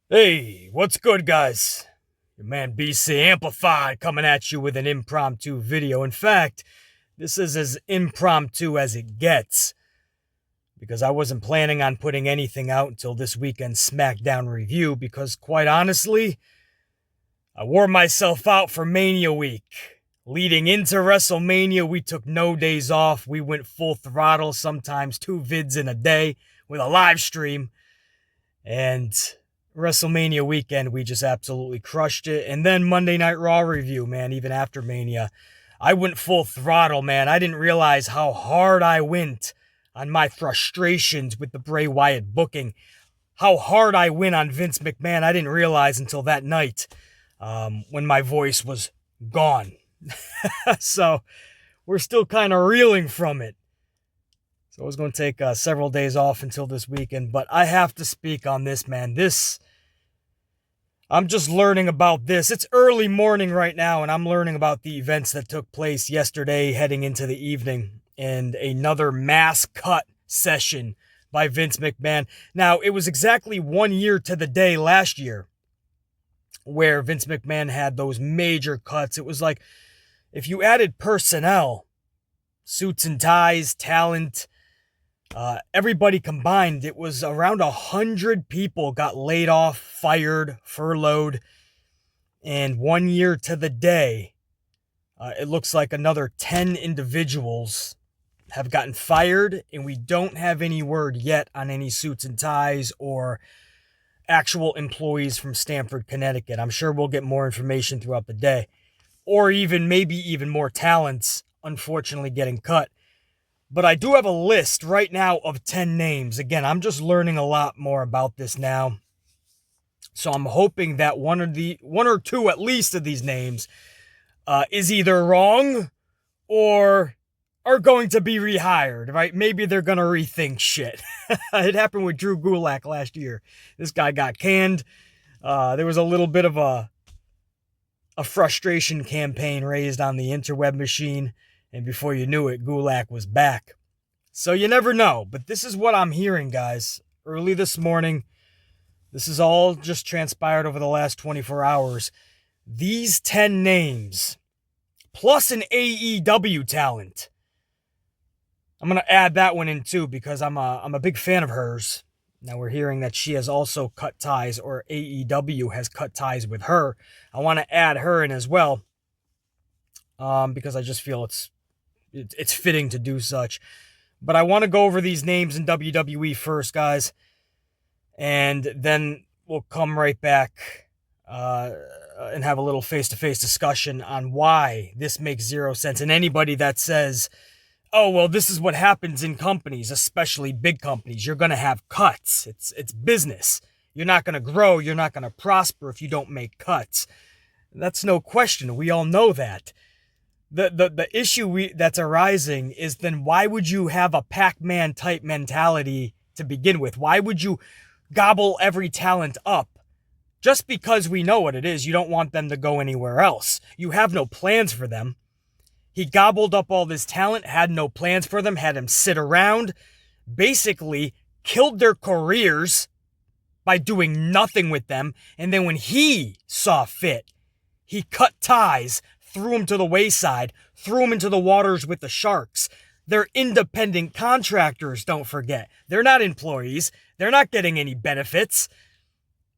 Hey, what's good, guys? Your man BC Amplified coming at you with an impromptu video. In fact, this is as impromptu as it gets because I wasn't planning on putting anything out until this weekend's SmackDown review because, quite honestly, I wore myself out for Mania week. Leading into WrestleMania, we took no days off. We went full throttle, sometimes 2 vids in a day with a live stream. And WrestleMania weekend, we just absolutely crushed it. And then Monday Night Raw review, man, even after Mania, I went full throttle, man. I didn't realize how hard I went on my frustrations with the Bray Wyatt booking. How hard I went on Vince McMahon, I didn't realize until that night when my voice was gone. So we're still kind of reeling from it. So I was going to take several days off until this weekend, but I have to speak on this, man. I'm just learning about this. It's early morning right now, and I'm learning about the events that took place yesterday heading into the evening and another mass cut session by Vince McMahon. Now, it was exactly 1 year to the day last year where Vince McMahon had those major cuts. It was like if you added personnel, suits and ties, talent, everybody combined, it was around 100 people got laid off, fired, furloughed. And 1 year to the day, it looks like another 10 individuals have gotten fired, and we don't have any word yet on any suits and ties or actual employees from Stamford, Connecticut. I'm sure we'll get more information throughout the day, or even maybe even more talents, unfortunately, getting cut. But I do have a list right now of 10 names. Again, I'm just learning a lot more about this now. So I'm hoping that one or two at least of these names is either wrong or are going to be rehired, right? Maybe they're going to rethink shit. It happened with Drew Gulak last year. This guy got canned. There was a little bit of a frustration campaign raised on the interweb machine. And before you knew it, Gulak was back. So you never know. But this is what I'm hearing, guys. Early this morning, this is all just transpired over the last 24 hours. These 10 names, plus an AEW talent. I'm going to add that one in too because I'm a big fan of hers. Now we're hearing that she has also cut ties, or AEW has cut ties with her. I want to add her in as well because I just feel it's fitting to do such. But I want to go over these names in WWE first, guys. And then we'll come right back and have a little face-to-face discussion on why this makes zero sense. And anybody that says, oh, well, this is what happens in companies, especially big companies. You're going to have cuts. It's business. You're not going to grow. You're not going to prosper if you don't make cuts. That's no question. We all know that. The issue that's arising is then why would you have a Pac-Man type mentality to begin with? Why would you gobble every talent up? Just because we know what it is, you don't want them to go anywhere else. You have no plans for them. He gobbled up all this talent, had no plans for them, had them sit around, basically killed their careers by doing nothing with them. And then when he saw fit, he cut ties, threw them to the wayside, threw them into the waters with the sharks. They're independent contractors, don't forget. They're not employees. They're not getting any benefits.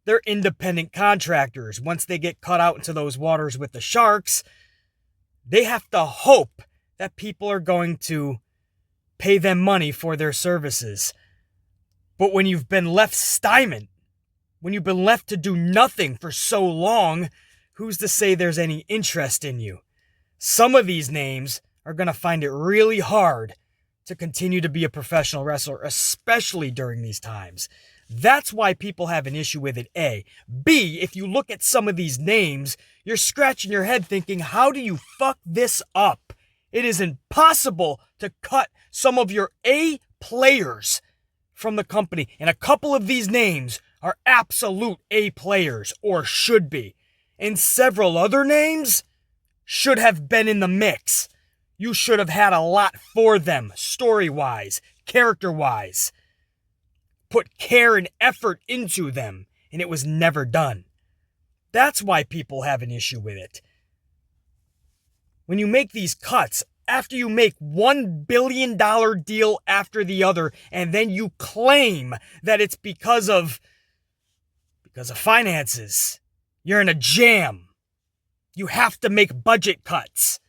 They're independent contractors. Once they get cut out into those waters with the sharks, they have to hope that people are going to pay them money for their services. But when you've been left stymied, when you've been left to do nothing for so long, who's to say there's any interest in you? Some of these names are going to find it really hard to continue to be a professional wrestler, especially during these times. That's why people have an issue with it, A. B, if you look at some of these names, you're scratching your head thinking, how do you fuck this up? It is impossible to cut some of your A players from the company. And a couple of these names are absolute A players, or should be. And several other names should have been in the mix. You should have had a lot for them, story-wise, character-wise. Put care and effort into them and it was never done. That's why people have an issue with it. When you make these cuts, after you make $1 billion deal after the other, and then you claim that it's because of finances, you're in a jam. You have to make budget cuts.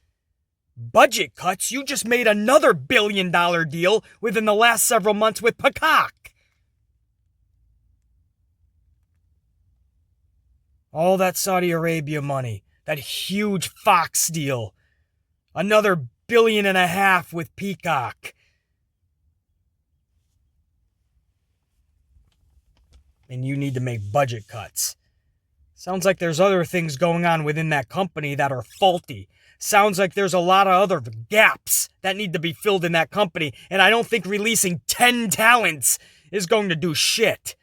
Budget cuts? You just made another $1 billion deal within the last several months with Peacock. All that Saudi Arabia money, that huge Fox deal, another $1.5 billion with Peacock. And you need to make budget cuts. Sounds like there's other things going on within that company that are faulty. Sounds like there's a lot of other gaps that need to be filled in that company, and I don't think releasing 10 talents is going to do shit.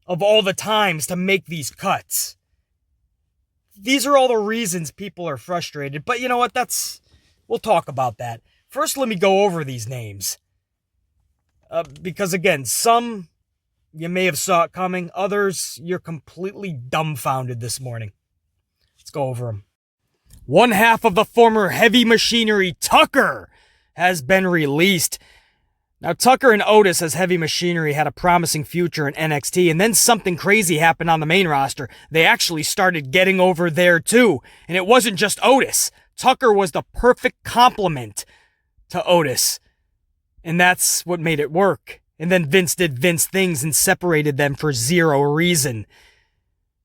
Of all the times to make these cuts. These are all the reasons people are frustrated, but you know what, we'll talk about that. First, let me go over these names. Because again, some you may have saw it coming, others you're completely dumbfounded this morning. Let's go over them. One half of the former Heavy Machinery, Tucker, has been released. Now, Tucker and Otis as Heavy Machinery had a promising future in NXT, and then something crazy happened on the main roster. They actually started getting over there too, and it wasn't just Otis. Tucker was the perfect complement to Otis, and that's what made it work. And then Vince did Vince things and separated them for zero reason.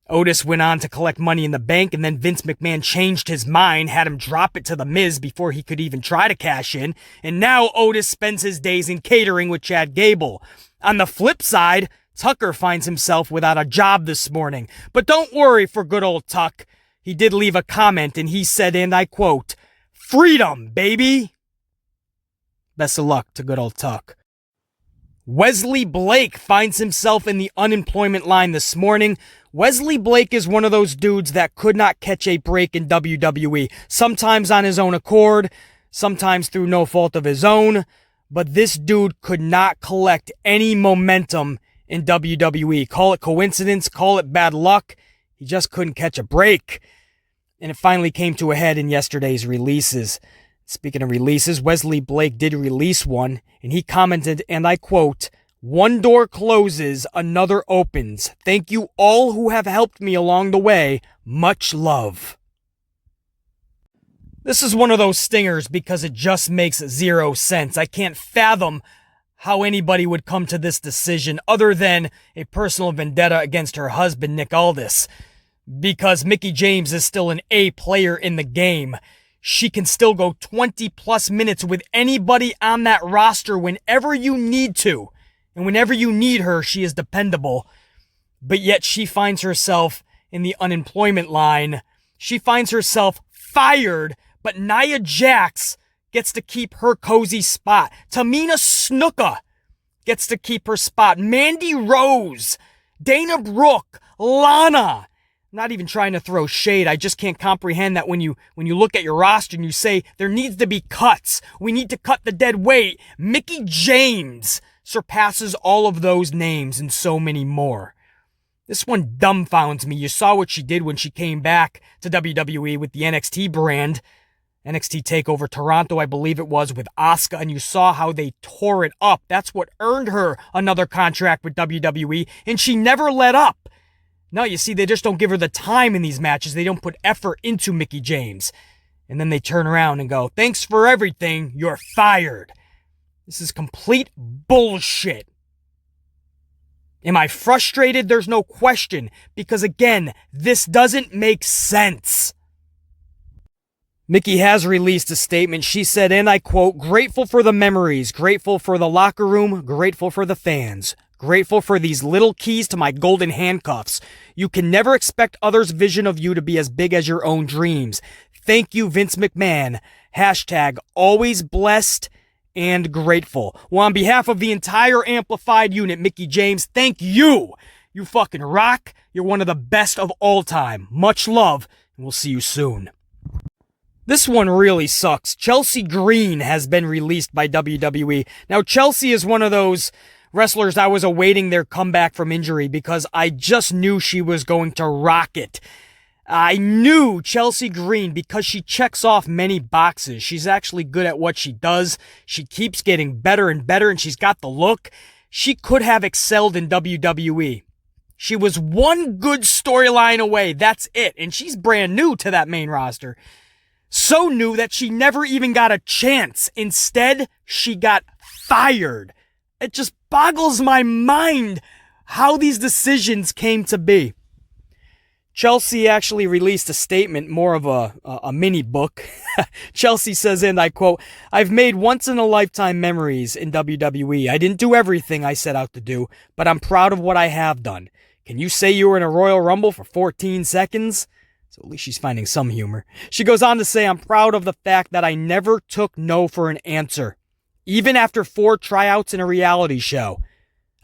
Otis went on to collect Money in the Bank, and then Vince McMahon changed his mind, had him drop it to The Miz before he could even try to cash in, and now Otis spends his days in catering with Chad Gable. On the flip side, Tucker finds himself without a job this morning. But don't worry for good old Tuck. He did leave a comment, and he said, and I quote, "Freedom, baby!" Best of luck to good old Tuck. Wesley Blake finds himself in the unemployment line this morning. Wesley Blake is one of those dudes that could not catch a break in WWE, sometimes on his own accord, sometimes through no fault of his own, but this dude could not collect any momentum in WWE. Call it coincidence, call it bad luck, he just couldn't catch a break. And it finally came to a head in yesterday's releases. Speaking of releases, Wesley Blake did release one, and he commented, and I quote, "One door closes, another opens. Thank you all who have helped me along the way. Much love." This is one of those stingers because it just makes zero sense. I can't fathom how anybody would come to this decision other than a personal vendetta against her husband, Nick Aldis. Because Mickie James is still an A player in the game. She can still go 20 plus minutes with anybody on that roster whenever you need to. And whenever you need her, she is dependable. But yet she finds herself in the unemployment line. She finds herself fired, but Nia Jax gets to keep her cozy spot. Tamina Snuka gets to keep her spot. Mandy Rose, Dana Brooke, Lana. I'm not even trying to throw shade. I just can't comprehend that when you look at your roster and you say there needs to be cuts. We need to cut the dead weight. Mickie James surpasses all of those names and so many more. This one dumbfounds me. You saw what she did when she came back to WWE with the NXT brand. NXT TakeOver Toronto, I believe it was, with Asuka, and you saw how they tore it up. That's what earned her another contract with WWE, and she never let up. No, you see, they just don't give her the time in these matches. They don't put effort into Mickie James. And then they turn around and go, "Thanks for everything, you're fired." This is complete bullshit. Am I frustrated? There's no question. Because again, this doesn't make sense. Mickie has released a statement. She said, and I quote, "Grateful for the memories, grateful for the locker room, grateful for the fans. Grateful for these little keys to my golden handcuffs. You can never expect others' vision of you to be as big as your own dreams. Thank you, Vince McMahon. Hashtag always blessed and grateful." Well, on behalf of the entire Amplified unit, Mickie James, thank you. You fucking rock. You're one of the best of all time. Much love, and we'll see you soon. This one really sucks. Chelsea Green has been released by WWE. Now, Chelsea is one of those Wrestlers, I was awaiting their comeback from injury because I just knew she was going to rock it. I knew Chelsea Green, because she checks off many boxes. She's actually good at what she does. She keeps getting better and better, and she's got the look. She could have excelled in WWE. She was one good storyline away. That's it. And she's brand new to that main roster. So new that she never even got a chance. Instead, she got fired. It just boggles my mind how these decisions came to be. Chelsea actually released a statement, more of a mini book. Chelsea says, and I quote, "I've made once-in-a-lifetime memories in WWE. I didn't do everything I set out to do, but I'm proud of what I have done. Can you say you were in a Royal Rumble for 14 seconds? So at least she's finding some humor. She goes on to say, "I'm proud of the fact that I never took no for an answer, even after 4 tryouts in a reality show.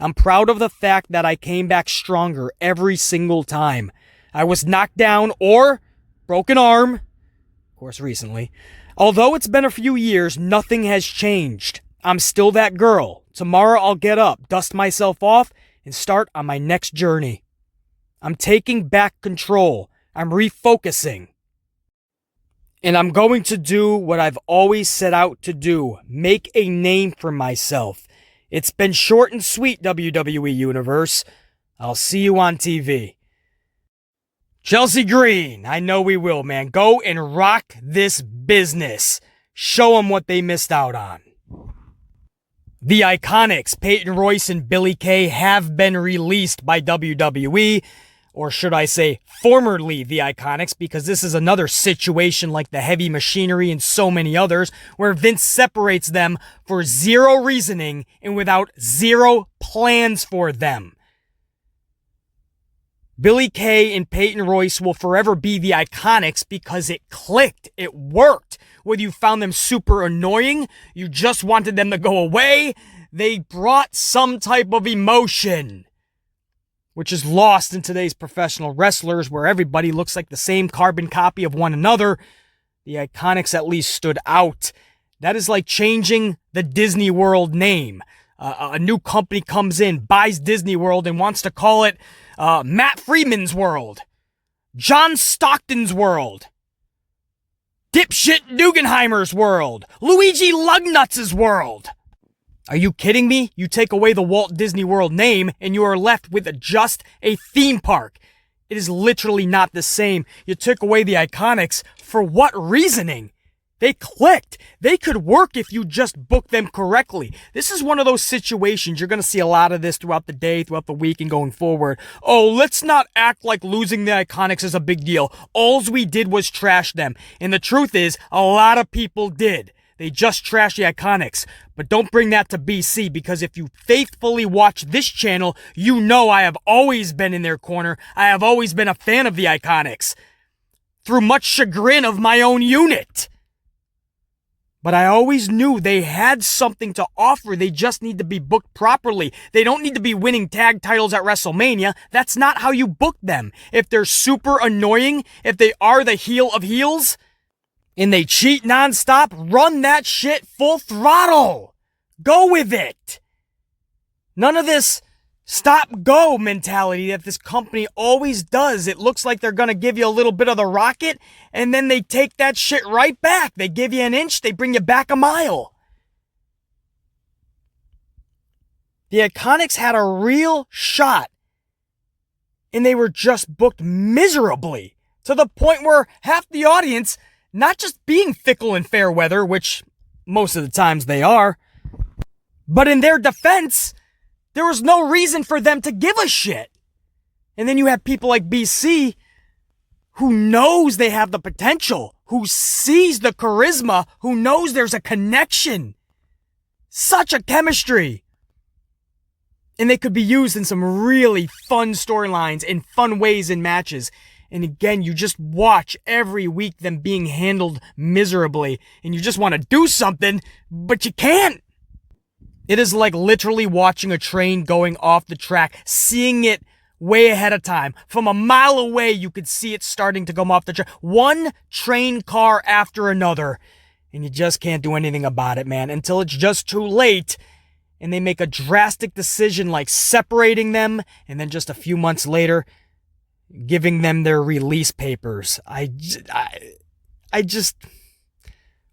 I'm proud of the fact that I came back stronger every single time. I was knocked down or broken arm, of course recently. Although it's been a few years, nothing has changed. I'm still that girl. Tomorrow I'll get up, dust myself off, and start on my next journey. I'm taking back control. I'm refocusing. And I'm going to do what I've always set out to do, make a name for myself. It's been short and sweet, WWE Universe. I'll see you on TV." Chelsea Green, I know we will, man. Go and rock this business. Show them what they missed out on. The Iconics, Peyton Royce and Billie Kay, have been released by WWE, or should I say formerly the Iconics, because this is another situation like the Heavy Machinery and so many others, where Vince separates them for zero reasoning and without zero plans for them. Billie Kay and Peyton Royce will forever be the Iconics because it clicked. It worked. Whether you found them super annoying, you just wanted them to go away, they brought some type of emotion, which is lost in today's professional wrestlers where everybody looks like the same carbon copy of one another. The Iconics at least stood out. That is like changing the Disney World name. A new company comes in, buys Disney World, and wants to call it Matt Freeman's World, John Stockton's World, Dipshit Dugenheimer's World, Luigi Lugnuts' World. Are you kidding me? You take away the Walt Disney World name and you are left with just a theme park. It is literally not the same. You took away the Iconics. For what reasoning? They clicked. They could work if you just booked them correctly. This is one of those situations. You're going to see a lot of this throughout the day, throughout the week, and going forward. Oh, let's not act like losing the Iconics is a big deal. Alls we did was trash them. And the truth is, a lot of people did. They just trashed the Iconics. But don't bring that to BC, because if you faithfully watch this channel, you know I have always been in their corner. I have always been a fan of the Iconics, through much chagrin of my own unit. But I always knew they had something to offer. They just need to be booked properly. They don't need to be winning tag titles at WrestleMania. That's not how you book them. If they're super annoying, if they are the heel of heels, and they cheat nonstop, run that shit full throttle. Go with it. None of this stop-go mentality that this company always does. It looks like they're going to give you a little bit of the rocket, and then they take that shit right back. They give you an inch, they bring you back a mile. The Iconics had a real shot, and they were just booked miserably, to the point where half the audience, not just being fickle and fair weather, which most of the times they are, but in their defense, there was no reason for them to give a shit. And then you have people like BC, who knows they have the potential, who sees the charisma, who knows there's a connection. Such a chemistry. And they could be used in some really fun storylines and fun ways in matches. And again, you just watch every week them being handled miserably. And you just want to do something, but you can't. It is like literally watching a train going off the track, seeing it way ahead of time. From a mile away, you could see it starting to come off the track. One train car after another. And you just can't do anything about it, man, until it's just too late. and they make a drastic decision like separating them, and then just a few months later, giving them their release papers. I just,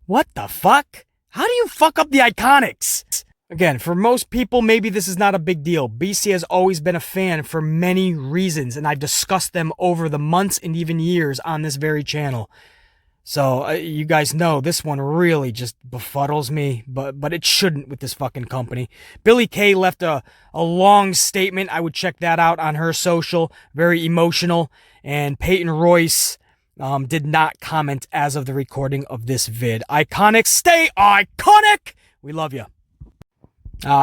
what the fuck? How do you fuck up the Iconics? Again, for most people, maybe this is not a big deal. BC has always been a fan for many reasons, and I've discussed them over the months and even years on this very channel. So, you guys know this one really just befuddles me, but it shouldn't with this fucking company. Billie Kay left a long statement. I would check that out on her social. Very emotional. And Peyton Royce did not comment as of the recording of this vid. Iconics, stay iconic! We love you.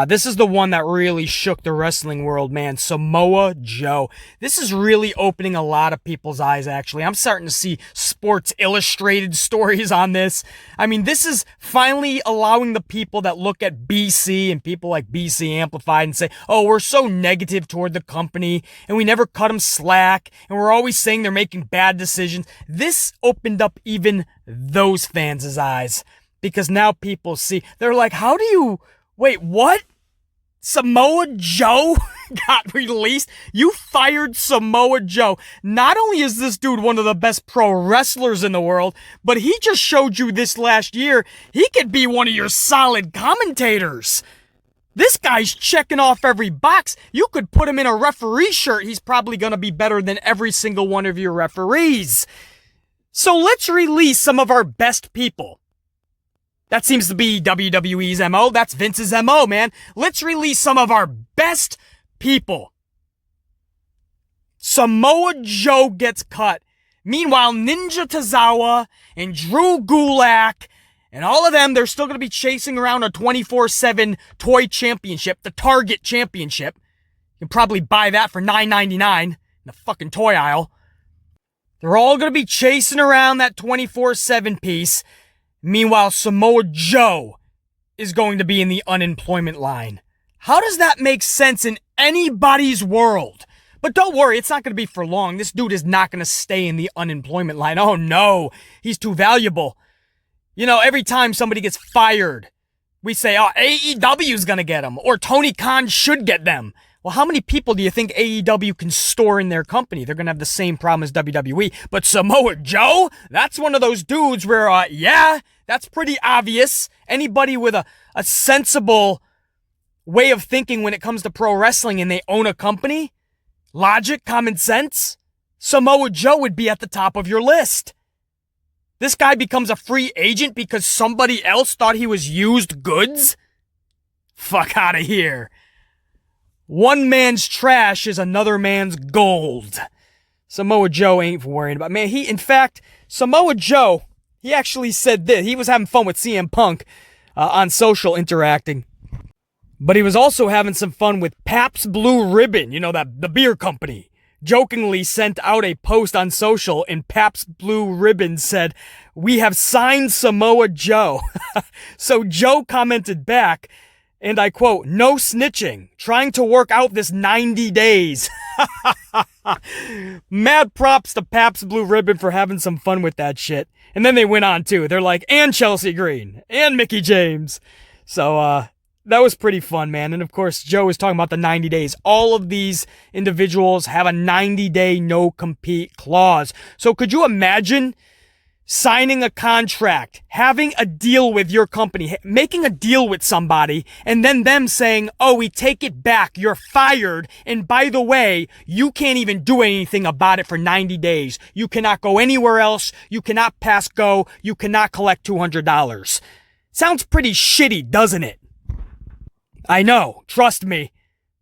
This is the one that really shook the wrestling world, man. Samoa Joe. This is really opening a lot of people's eyes, actually. I'm starting to see Sports Illustrated stories on this. I mean, this is finally allowing the people that look at BC and people like BC Amplified and say, oh, we're so negative toward the company and we never cut them slack and we're always saying they're making bad decisions. This opened up even those fans' eyes because now people see, they're like, how do you... Wait, what? Samoa Joe got released? You fired Samoa Joe. Not only is this dude one of the best pro wrestlers in the world, but he just showed you this last year, he could be one of your solid commentators. This guy's checking off every box. You could put him in a referee shirt. He's probably going to be better than every single one of your referees. So let's release some of our best people. That seems to be WWE's MO. That's Vince's MO, man. Let's release some of our best people. Samoa Joe gets cut. Meanwhile, Ninja Tozawa and Drew Gulak and all of them, they're still going to be chasing around a 24/7 toy championship, the Target championship. You can probably buy that for $9.99 in the fucking toy aisle. They're all going to be chasing around that 24/7 piece. Meanwhile, Samoa Joe is going to be in the unemployment line. How does that make sense in anybody's world? But don't worry, it's not going to be for long. This dude is not going to stay in the unemployment line. Oh no, he's too valuable. You know, every time somebody gets fired, we say, oh, AEW is going to get him, or Tony Khan should get them. Well, how many people do you think AEW can store in their company? They're going to have the same problem as WWE. But Samoa Joe, that's one of those dudes where, yeah, that's pretty obvious. Anybody with a sensible way of thinking when it comes to pro wrestling and they own a company, logic, common sense, Samoa Joe would be at the top of your list. This guy becomes a free agent because somebody else thought he was used goods? Fuck out of here. One man's trash is another man's gold. Samoa Joe ain't worrying about, man, in fact, Samoa Joe, he actually said this. He was having fun with CM Punk on social interacting. But he was also having some fun with Pabst Blue Ribbon, you know, the beer company. Jokingly sent out a post on social and Pabst Blue Ribbon said, "We have signed Samoa Joe." So Joe commented back, and I quote, "No snitching, trying to work out this 90 days. Mad props to Pabst Blue Ribbon for having some fun with that shit. And then they went on too. They're like, and Chelsea Green, and Mickie James. So, that was pretty fun, man. And of course, Joe was talking about the 90 days. All of these individuals have a 90-day no-compete clause. So could you imagine signing a contract, having a deal with your company, making a deal with somebody, and then them saying, oh, we take it back, you're fired, and by the way, you can't even do anything about it for 90 days. You cannot go anywhere else, you cannot pass go, you cannot collect $200. Sounds pretty shitty, doesn't it? I know, trust me,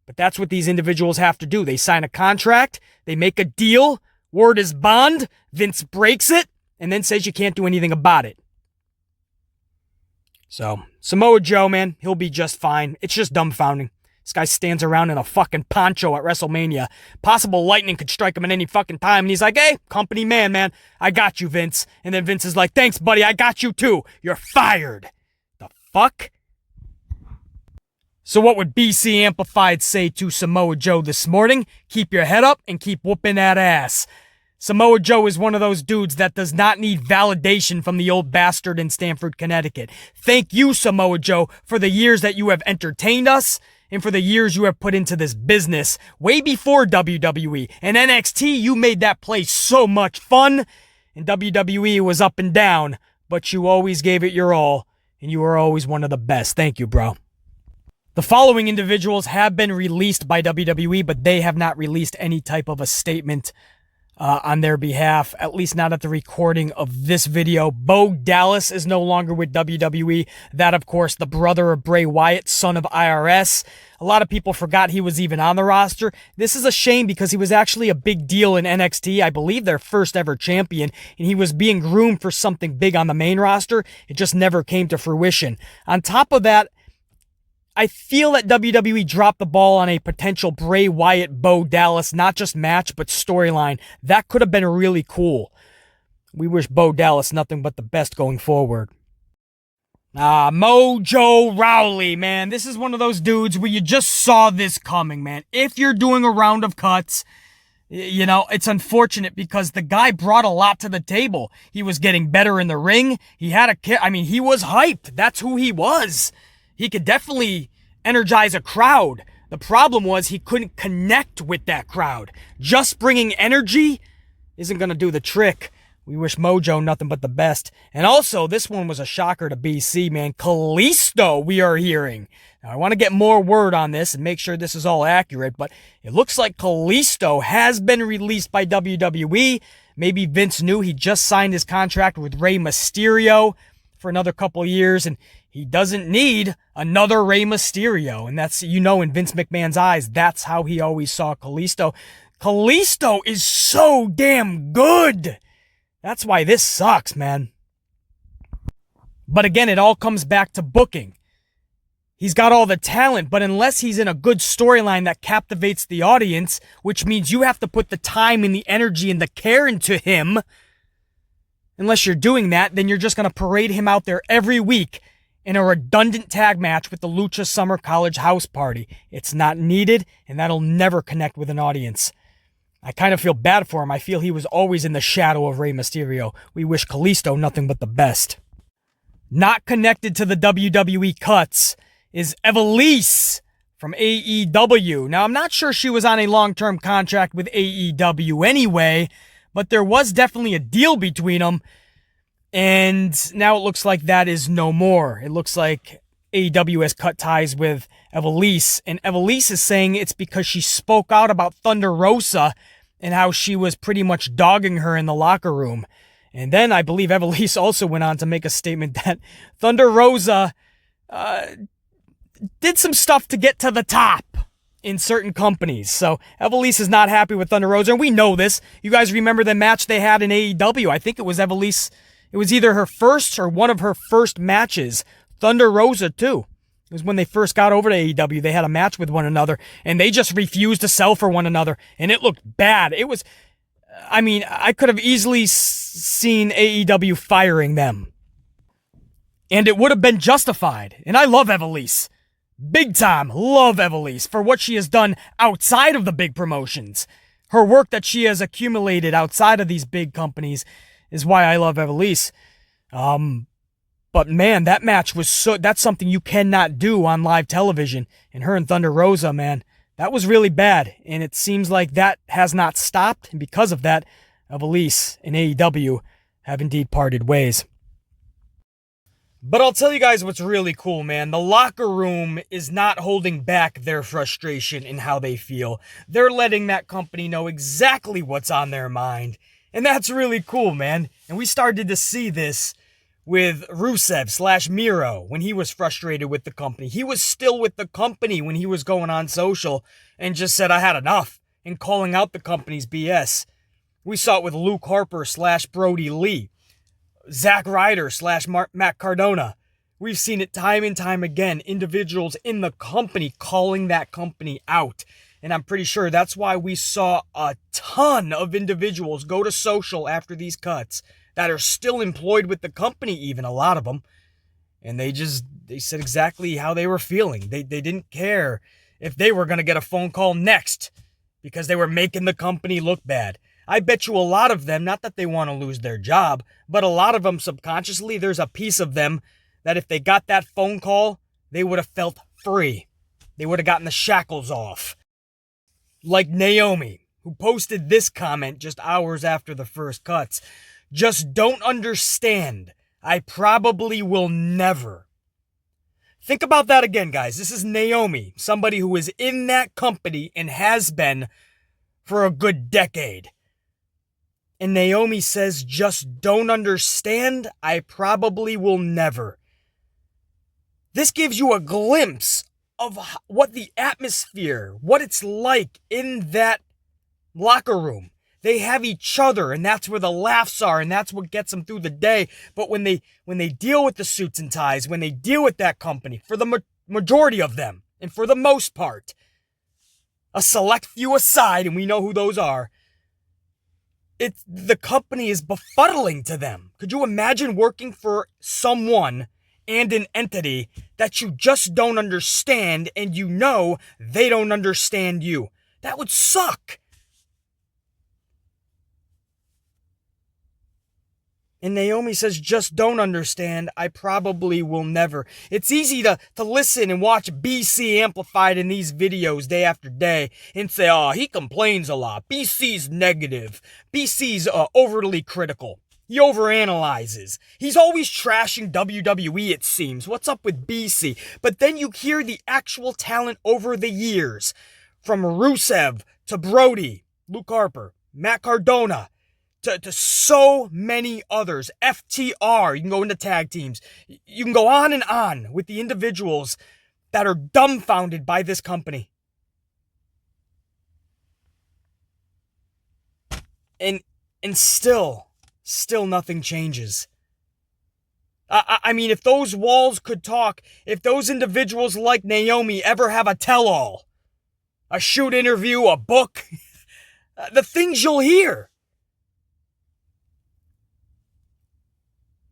but that's what these individuals have to do. They sign a contract, they make a deal, word is bond, Vince breaks it, and then says you can't do anything about it. So, Samoa Joe, man, he'll be just fine. It's just dumbfounding. This guy stands around in a fucking poncho at WrestleMania. Possible lightning could strike him at any fucking time, and he's like, hey, company man, I got you, Vince. And then Vince is like, thanks, buddy, I got you too. You're fired. The fuck? So what would BC Amplified say to Samoa Joe this morning? Keep your head up and keep whooping that ass. Samoa Joe is one of those dudes that does not need validation from the old bastard in Stamford, Connecticut. Thank you, Samoa Joe, for the years that you have entertained us and for the years you have put into this business. Way before WWE and NXT, you made that place so much fun. And WWE was up and down, but you always gave it your all, and you were always one of the best. Thank you, bro. The following individuals have been released by WWE, but they have not released any type of a statement on their behalf, at least not at the recording of this video. Bo Dallas is no longer with WWE. That, of course, the brother of Bray Wyatt, son of IRS. A lot of people forgot he was even on the roster. This is a shame because he was actually a big deal in NXT. I believe their first ever champion, and he was being groomed for something big on the main roster. It just never came to fruition. On top of that, I feel that WWE dropped the ball on a potential Bray Wyatt, Bo Dallas, not just match, but storyline. That could have been really cool. We wish Bo Dallas nothing but the best going forward. Mojo Rawley, man. This is one of those dudes where you just saw this coming, man. If you're doing a round of cuts, you know, it's unfortunate because the guy brought a lot to the table. He was getting better in the ring. He had he was hyped. That's who he was. He could definitely energize a crowd. The problem was he couldn't connect with that crowd. Just bringing energy isn't going to do the trick. We wish Mojo nothing but the best. And also, this one was a shocker to BC, man. Kalisto, we are hearing. Now, I want to get more word on this and make sure this is all accurate, but it looks like Kalisto has been released by WWE. Maybe Vince knew he just signed his contract with Rey Mysterio for another couple years, and he doesn't need another Rey Mysterio. And that's, you know, in Vince McMahon's eyes, that's how he always saw Kalisto. Kalisto is so damn good. That's why this sucks, man. But again, it all comes back to booking. He's got all the talent, but unless he's in a good storyline that captivates the audience, which means you have to put the time and the energy and the care into him, unless you're doing that, then you're just going to parade him out there every week in a redundant tag match with the Lucha Summer College House Party. It's not needed, and that'll never connect with an audience. I kind of feel bad for him. I feel he was always in the shadow of Rey Mysterio. We wish Kalisto nothing but the best. Not connected to the WWE cuts is Evelish from AEW. Now, I'm not sure she was on a long-term contract with AEW anyway, but there was definitely a deal between them, and now it looks like that is no more. It looks like AEW has cut ties with Evelish, and Evelish is saying it's because she spoke out about Thunder Rosa and how she was pretty much dogging her in the locker room. And then I believe Evelish also went on to make a statement that Thunder Rosa did some stuff to get to the top in certain companies. So Evelish is not happy with Thunder Rosa, and we know this. You guys remember the match they had in AEW? I think it was Evelish. It was either her first or one of her first matches. Thunder Rosa, too. It was when they first got over to AEW. They had a match with one another, and they just refused to sell for one another, and it looked bad. It was, I could have easily seen AEW firing them, and it would have been justified. And I love Evelish. Big time. Love Evelish for what she has done outside of the big promotions. Her work that she has accumulated outside of these big companies is why I love Evelish. But man, that match was that's something you cannot do on live television. And her and Thunder Rosa, man, that was really bad. And it seems like that has not stopped. And because of that, Evelish and AEW have indeed parted ways. But I'll tell you guys what's really cool, man. The locker room is not holding back their frustration and how they feel. They're letting that company know exactly what's on their mind. And that's really cool, man. And we started to see this with Rusev / Miro when he was frustrated with the company. He was still with the company when he was going on social and just said, I had enough, and calling out the company's BS. We saw it with Luke Harper / Brody Lee. Zack Ryder / Matt Cardona. We've seen it time and time again. Individuals in the company calling that company out. And I'm pretty sure that's why we saw a ton of individuals go to social after these cuts that are still employed with the company, even a lot of them. And they said exactly how they were feeling. They didn't care if they were going to get a phone call next because they were making the company look bad. I bet you a lot of them, not that they want to lose their job, but a lot of them subconsciously, there's a piece of them that if they got that phone call, they would have felt free. They would have gotten the shackles off. Like Naomi, who posted this comment just hours after the first cuts. Just don't understand. I probably will never. Think about that again, guys. This is Naomi, somebody who is in that company and has been for a good decade. And Naomi says, just don't understand. I probably will never. This gives you a glimpse of what the atmosphere, what it's like in that locker room. They have each other, and that's where the laughs are, and that's what gets them through the day. But when they deal with the suits and ties, when they deal with that company, for the majority of them, and for the most part, a select few aside, and we know who those are, the company is befuddling to them. Could you imagine working for someone and an entity that you just don't understand, and you know they don't understand you? That would suck. And Naomi says, just don't understand. I probably will never. It's easy to listen and watch BC amplified in these videos day after day and say, oh, he complains a lot. BC's negative. BC's overly critical. He overanalyzes. He's always trashing WWE, it seems. What's up with BC? But then you hear the actual talent over the years. From Rusev to Brody, Luke Harper, Matt Cardona, to so many others. FTR, you can go into tag teams. You can go on with the individuals that are dumbfounded by this company. And still nothing changes. I mean, if those walls could talk, if those individuals like Naomi ever have a tell-all, a shoot interview, a book, the things you'll hear.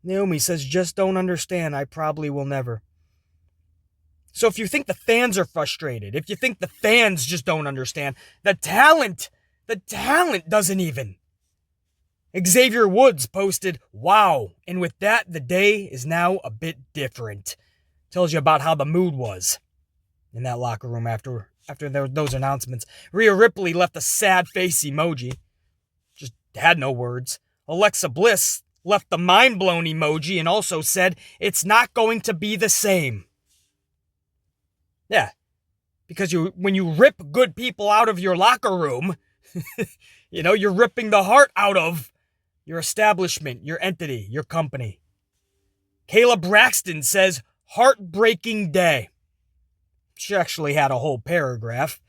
Naomi says, just don't understand. I probably will never. So if you think the fans are frustrated, if you think the fans just don't understand, the talent doesn't even. Xavier Woods posted, wow. And with that, the day is now a bit different. Tells you about how the mood was in that locker room after those announcements. Rhea Ripley left a sad face emoji. Just had no words. Alexa Bliss left the mind-blown emoji and also said, it's not going to be the same. Yeah, because when you rip good people out of your locker room, you're ripping the heart out of your establishment, your entity, your company. Kayla Braxton says, heartbreaking day. She actually had a whole paragraph,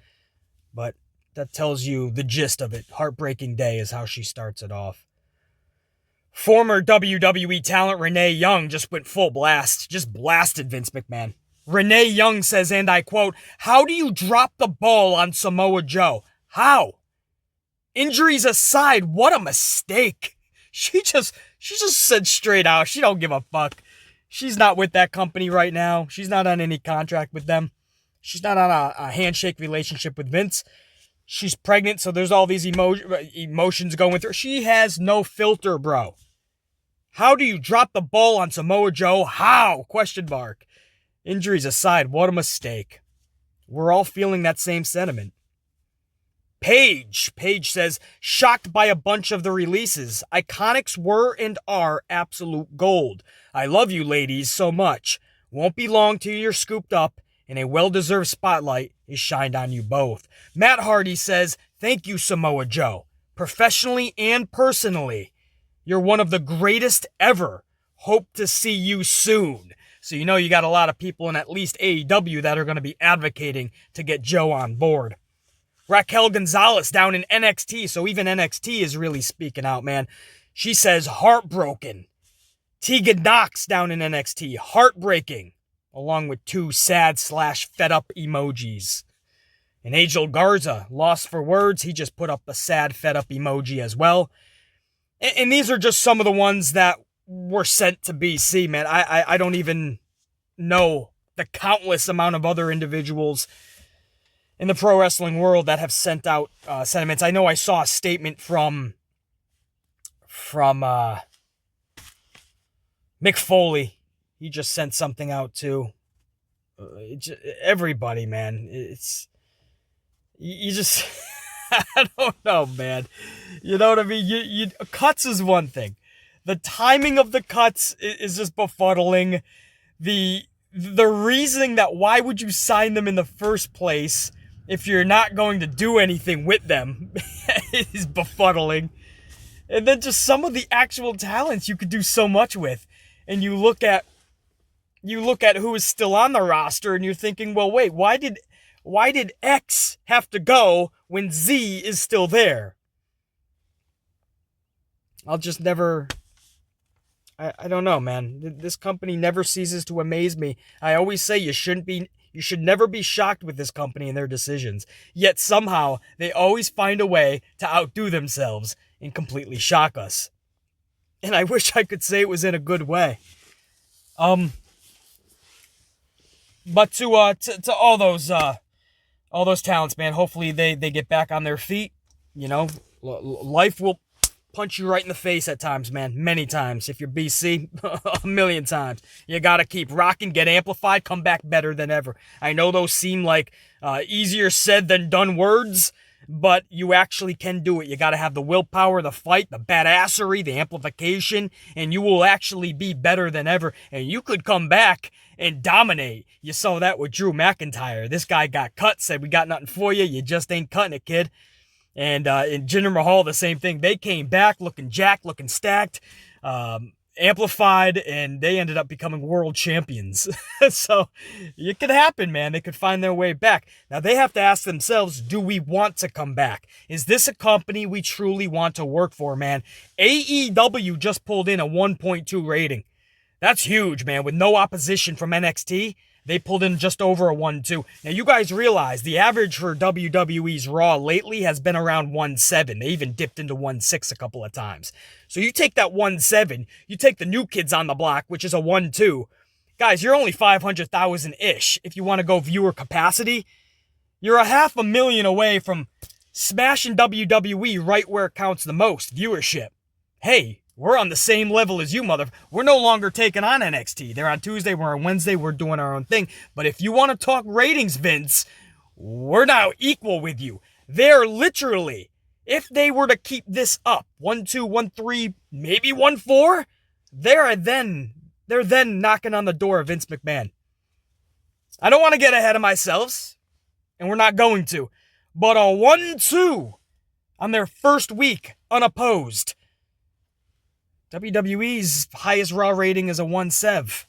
but that tells you the gist of it. Heartbreaking day is how she starts it off. Former WWE talent Renee Young just went full blast. Just blasted Vince McMahon. Renee Young says, and I quote, how do you drop the ball on Samoa Joe? How? Injuries aside, what a mistake. She just said straight out, she don't give a fuck. She's not with that company right now. She's not on any contract with them. She's not on a handshake relationship with Vince. She's pregnant, so there's all these emotions going through. She has no filter, bro. How do you drop the ball on Samoa Joe? How? Question mark. Injuries aside, what a mistake. We're all feeling that same sentiment. Paige says, shocked by a bunch of the releases. Iconics were and are absolute gold. I love you ladies so much. Won't be long till you're scooped up and a well-deserved spotlight is shined on you both. Matt Hardy says, thank you, Samoa Joe. Professionally and personally, you're one of the greatest ever. Hope to see you soon. So you got a lot of people in at least AEW that are going to be advocating to get Joe on board. Raquel Gonzalez down in NXT, so even NXT is really speaking out, man. She says, heartbroken. Tegan Knox down in NXT, heartbreaking, along with 2 sad/fed up emojis. And Angel Garza, lost for words, he just put up a sad fed up emoji as well. And these are just some of the ones that were sent to BC, man. I don't even know the countless amount of other individuals in the pro wrestling world that have sent out sentiments. I know I saw a statement from from Mick Foley. He just sent something out too. Everybody, man. It's you just I don't know, man. You know what I mean? You cuts is one thing. The timing of the cuts is just befuddling. The reasoning that why would you sign them in the first place if you're not going to do anything with them is befuddling. And then just some of the actual talents you could do so much with. And you look at who is still on the roster and you're thinking, well, wait, why did X have to go when Z is still there? I'll just never... I don't know, man. This company never ceases to amaze me. I always say you should never be shocked with this company and their decisions. Yet somehow they always find a way to outdo themselves and completely shock us. And I wish I could say it was in a good way. But to all those talents, man, hopefully they get back on their feet. You know, life will punch you right in the face at times, man. Many times. If you're BC, a million times. You gotta keep rocking, get amplified, come back better than ever. I know those seem like easier said than done words, but you actually can do it. You gotta have the willpower, the fight, the badassery, the amplification, and you will actually be better than ever. And you could come back and dominate. You saw that with Drew McIntyre. This guy got cut, said, we got nothing for you. You just ain't cutting it, kid. And in Jinder Mahal, the same thing. They came back looking jacked, looking stacked, amplified, and they ended up becoming world champions. So it could happen, man. They could find their way back. Now they have to ask themselves, do we want to come back? Is this a company we truly want to work for, man? AEW just pulled in a 1.2 rating. That's huge, man. With no opposition from NXT, they pulled in just over a 1.2. Now, you guys realize the average for WWE's Raw lately has been around 1.7. They even dipped into 1.6 a couple of times. So you take that 1.7, you take the New Kids on the Block, which is a 1.2. Guys, you're only 500,000-ish if you want to go viewer capacity. You're a 500,000 away from smashing WWE right where it counts the most, viewership. Hey, we're on the same level as you, mother. We're no longer taking on NXT. They're on Tuesday, we're on Wednesday, we're doing our own thing. But if you want to talk ratings, Vince, we're now equal with you. They're literally, if they were to keep this up, 1.2, 1.3, maybe 1.4, they're then knocking on the door of Vince McMahon. I don't want to get ahead of myself, and we're not going to. But a 1.2 on their first week, unopposed. WWE's highest Raw rating is a 1.7.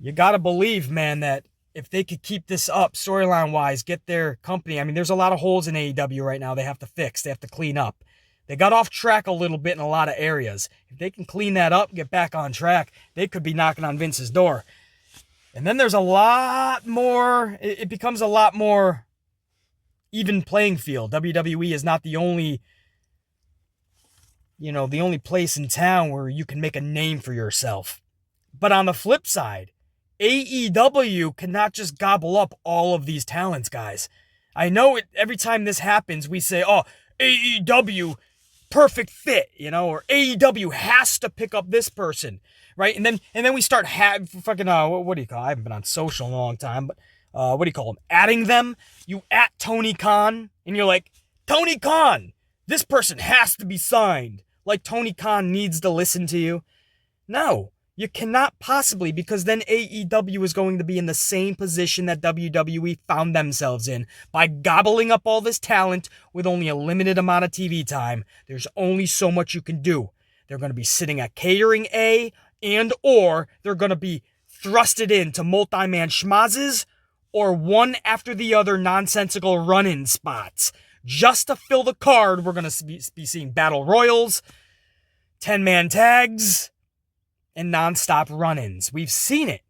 You gotta believe, man, that if they could keep this up storyline-wise, get their company... I mean, there's a lot of holes in AEW right now they have to fix. They have to clean up. They got off track a little bit in a lot of areas. If they can clean that up, get back on track, they could be knocking on Vince's door. And then there's a lot more... It becomes a lot more even playing field. WWE is not the only... the only place in town where you can make a name for yourself. But on the flip side, AEW cannot just gobble up all of these talents, guys. I know it. Every time this happens, we say, oh, AEW, perfect fit, or AEW has to pick up this person, right? And then we start fucking, what do you call it? I haven't been on social in a long time, but what do you call them? Adding them. You at Tony Khan, and you're like, Tony Khan, this person has to be signed. Like Tony Khan needs to listen to you. No, you cannot possibly, because then AEW is going to be in the same position that WWE found themselves in. By gobbling up all this talent with only a limited amount of TV time, there's only so much you can do. They're going to be sitting at catering A, or they're going to be thrusted into multi-man schmazzes, or one after the other nonsensical run-in spots. Just to fill the card, we're going to be seeing battle royals, 10-man tags, and non-stop run-ins. We've seen it.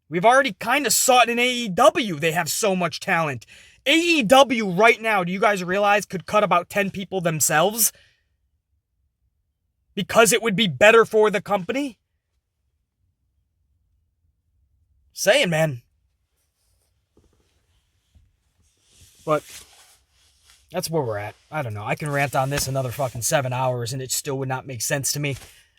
We've already kind of saw it in AEW. They have so much talent. AEW right now, do you guys realize, could cut about 10 people themselves? Because it would be better for the company? Saying, man. But... That's where we're at. I don't know. I can rant on this another fucking 7 hours and it still would not make sense to me.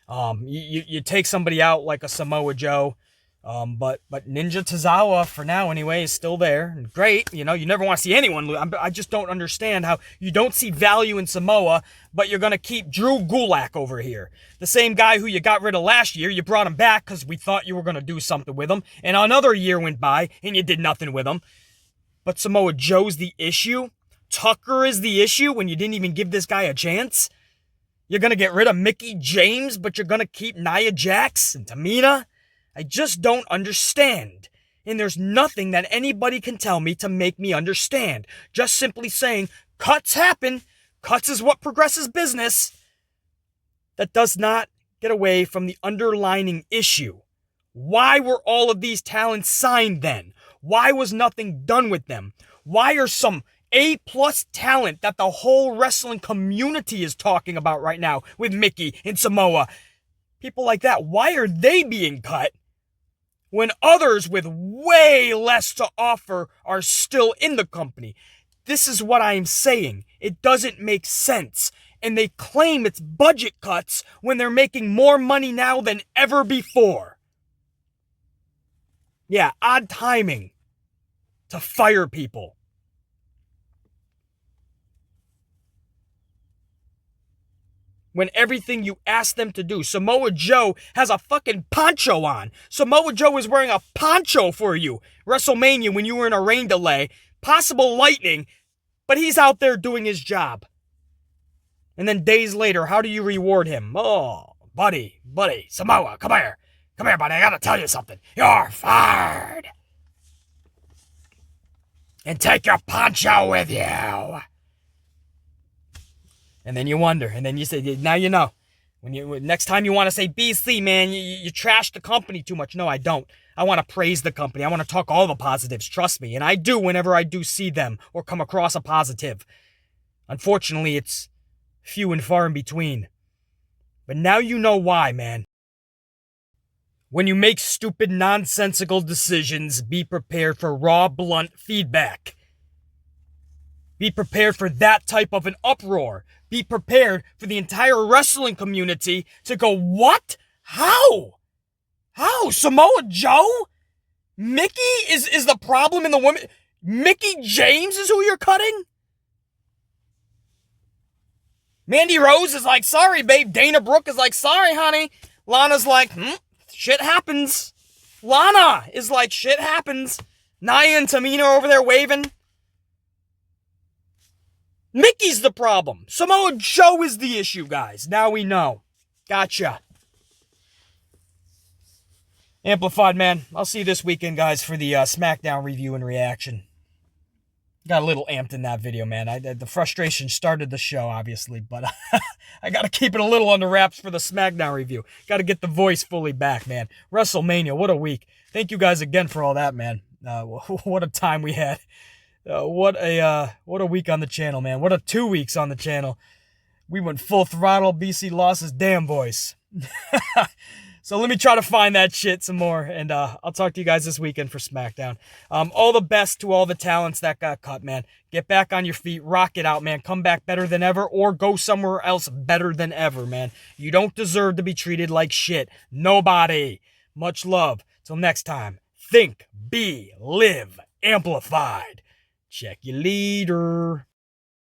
You take somebody out like a Samoa Joe, but Ninja Tozawa, for now anyway, is still there. Great, you never want to see anyone lose. I just don't understand how you don't see value in Samoa, but you're going to keep Drew Gulak over here. The same guy who you got rid of last year, you brought him back because we thought you were going to do something with him, and another year went by and you did nothing with him. But Samoa Joe's the issue? Tucker is the issue when you didn't even give this guy a chance? You're going to get rid of Mickie James, but you're going to keep Nia Jax and Tamina? I just don't understand. And there's nothing that anybody can tell me to make me understand. Just simply saying, cuts happen. Cuts is what progresses business. That does not get away from the underlining issue. Why were all of these talents signed then? Why was nothing done with them? Why are some A-plus talent that the whole wrestling community is talking about right now with Mickie and Samoa, people like that, why are they being cut when others with way less to offer are still in the company? This is what I am saying. It doesn't make sense. And they claim it's budget cuts when they're making more money now than ever before. Yeah, odd timing to fire people. When everything you ask them to do, Samoa Joe has a fucking poncho on. Samoa Joe is wearing a poncho for you. WrestleMania when you were in a rain delay, possible lightning, but he's out there doing his job. And then days later, how do you reward him? Oh, buddy, Samoa, come here, buddy, I gotta tell you something. You're fired. And take your poncho with you. And then you wonder, and then you say, now you know. Next time you want to say, BC, man, you trash the company too much. No, I don't. I want to praise the company. I want to talk all the positives, trust me. And I do whenever I do see them or come across a positive. Unfortunately, it's few and far in between. But now you know why, man. When you make stupid, nonsensical decisions, be prepared for raw, blunt feedback. Be prepared for that type of an uproar. Be prepared for the entire wrestling community to go, what? How? Samoa Joe? Mickie is the problem in the women? Mickie James is who you're cutting? Mandy Rose is like, sorry, babe. Dana Brooke is like, sorry, honey. Lana's like, shit happens. Lana is like, shit happens. Nia and Tamina are over there waving. Mickey's the problem. Samoa Joe is the issue, guys. Now we know. Gotcha. Amplified, man. I'll see you this weekend, guys, for the SmackDown review and reaction. Got a little amped in that video, man. The frustration started the show, obviously, but I got to keep it a little under wraps for the SmackDown review. Got to get the voice fully back, man. WrestleMania, what a week. Thank you guys again for all that, man. What a time we had. What a week on the channel, man. What a 2 weeks on the channel. We went full throttle. BC lost his damn voice. So let me try to find that shit some more, and I'll talk to you guys this weekend for SmackDown. All the best to all the talents that got cut, man. Get back on your feet. Rock it out, man. Come back better than ever, or go somewhere else better than ever, man. You don't deserve to be treated like shit. Nobody. Much love. Till next time. Think, be, live, amplified. Check your leader.